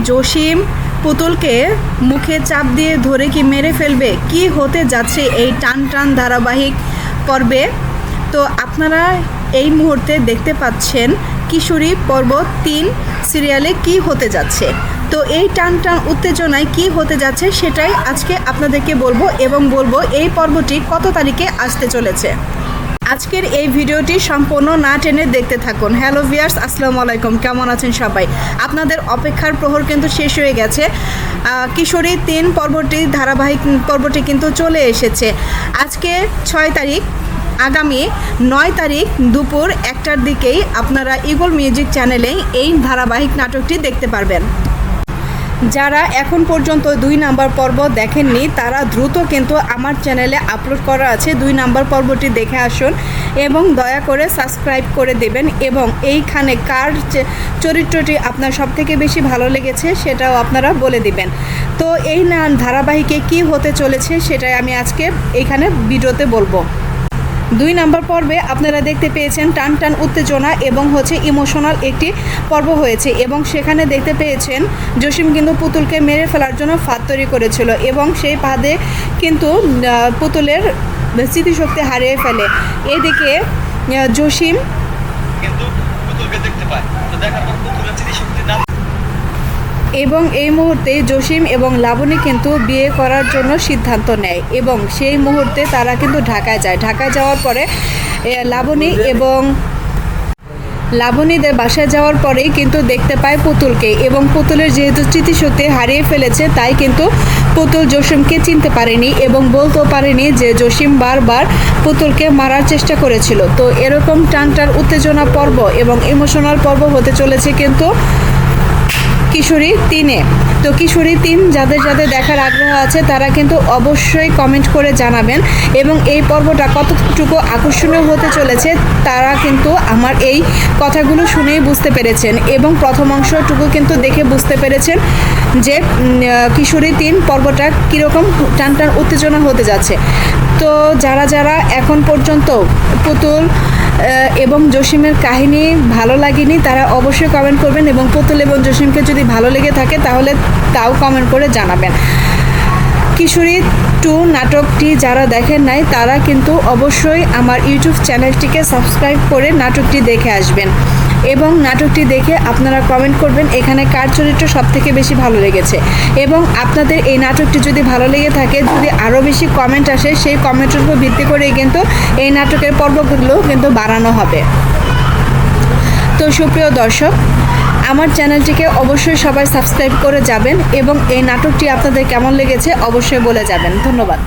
জসিম পুতুলকে মুখে চাপ দিয়ে ধরে কি মেরে ফেলবে? কি হতে যাচ্ছে এই টান টান ধারাবাহিক পর্বে? তো আপনারা এই মুহূর্তে দেখতে পাচ্ছেন কিশোরী পর্ব 3 সিরিয়ালে কি হতে যাচ্ছে। তো এই টান টান উত্তেজনায় কি হতে যাচ্ছে সেটাই আজকে আপনাদেরকে বলবো, এবং বলবো এই পর্বটি কত তারিখে আসতে চলেছে। আজকের এই ভিডিওটি সম্পূর্ণ না টেনে দেখতে থাকুন। হ্যালো ভিউয়ার্স, আসসালামু আলাইকুম, কেমন আছেন সবাই? আপনাদের অপেক্ষার প্রহর কিন্তু শেষ হয়ে গেছে। কিশোরী 3 ধারাবাহিক পর্বটি কিন্তু চলে এসেছে। আজকে 6 তারিখ, আগামী 9 তারিখ দুপুর 1টার দিকেই আপনারা ইগল মিউজিক চ্যানেলে এই ধারাবাহিক নাটকটি দেখতে পারবেন। যারা এখন পর্যন্ত 2 নাম্বার পর্ব দেখেননি তারা দ্রুত কিন্তু আমার চ্যানেলে আপলোড করা আছে, 2 নাম্বার পর্বটি দেখে আসুন এবং দয়া করে সাবস্ক্রাইব করে দেবেন, এবং এইখানে কার চরিত্রটি আপনার সবথেকে বেশি ভালো লেগেছে সেটাও আপনারা বলে দিবেন। তো এই ধারাবাহিকে কি হতে চলেছে সেটাই আমি আজকে এইখানে ভিডিওতে বলবো। 2 নাম্বার পর্বে আপনারা দেখতে পেয়েছেন টান টান উত্তেজনা এবং ইমোশনাল একটি পর্ব হয়েছে, এবং সেখানে দেখতে পেয়েছেন জসিম কিন্তু পুতুলকে মেরে ফেলার জন্য ফাঁদ তৈরি করেছিল, এবং সেই ফাঁদে কিন্তু পুতুলের স্মৃতিশক্তি হারিয়ে ফেলে। এদিকে জসিম কিন্তু পুতুলকে দেখতে পায়, তো দেখার পর পুতুলের স্মৃতিশক্তি না, এবং এই মুহূর্তে জসিম এবং লাবণী কিন্তু বিয়ে করার জন্য সিদ্ধান্ত নেয়, এবং সেই মুহূর্তে তারা কিন্তু ঢাকায় যায়। ঢাকায় যাওয়ার পরে লাবণীদের বাসায় যাওয়ার পরেই কিন্তু দেখতে পায় পুতুলকে, এবং পুতুলের যেহেতু স্মৃতিশক্তি হারিয়ে ফেলেছে তাই কিন্তু পুতুল জসিমকে চিনতে পারেনি এবং বলতেও পারেনি যে জসিম বারবার পুতুলকে মারার চেষ্টা করেছিল। তো এরকম টান টান উত্তেজনা পর্ব এবং ইমোশনাল পর্ব হতে চলেছে কিন্তু কিশোরী 3-এ। তো কিশোরী 3 যাদের যাদের দেখার আগ্রহ আছে তারা কিন্তু অবশ্যই কমেন্ট করে জানাবেন, এবং এই পর্বটা কতটুকু আকর্ষণীয় হতে চলেছে তারা কিন্তু আমার এই কথাগুলো শুনেই বুঝতে পেরেছেন, এবং প্রথম অংশটুকু কিন্তু দেখে বুঝতে পেরেছেন যে কিশোরী 3 পর্বটা কীরকম টান টান উত্তেজনা হতে যাচ্ছে। তো যারা যারা এখন পর্যন্ত পুতুল এবং জসিমের কাহিনী ভালো লাগেনি তারা অবশ্যই কমেন্ট করবেন, এবং পুতুল এবং জসিমকে যদি ভালো লেগে থাকে তাহলে তাও কমেন্ট করে জানাবেন। কিশোরী 2 নাটকটি যারা দেখেন নাই তারা কিন্তু অবশ্যই আমার ইউটিউব চ্যানেলটিকে সাবস্ক্রাইব করে নাটকটি দেখে আসবেন, এবং নাটকটি দেখে আপনারা কমেন্ট করবেন এখানে কার চরিত্র সবথেকে বেশি ভালো লেগেছে, এবং আপনাদের এই নাটকটি যদি ভালো লেগে থাকে, যদি আরও বেশি কমেন্ট আসে সেই কমেন্টের উপর ভিত্তি করেই কিন্তু এই নাটকের পর্বগুলো কিন্তু বাড়ানো হবে। তো সুপ্রিয় দর্শক, আমার চ্যানেলটিকে অবশ্যই সবাই সাবস্ক্রাইব করে যাবেন, এবং এই নাটকটি আপনাদের কেমন লেগেছে অবশ্যই বলে যাবেন। ধন্যবাদ।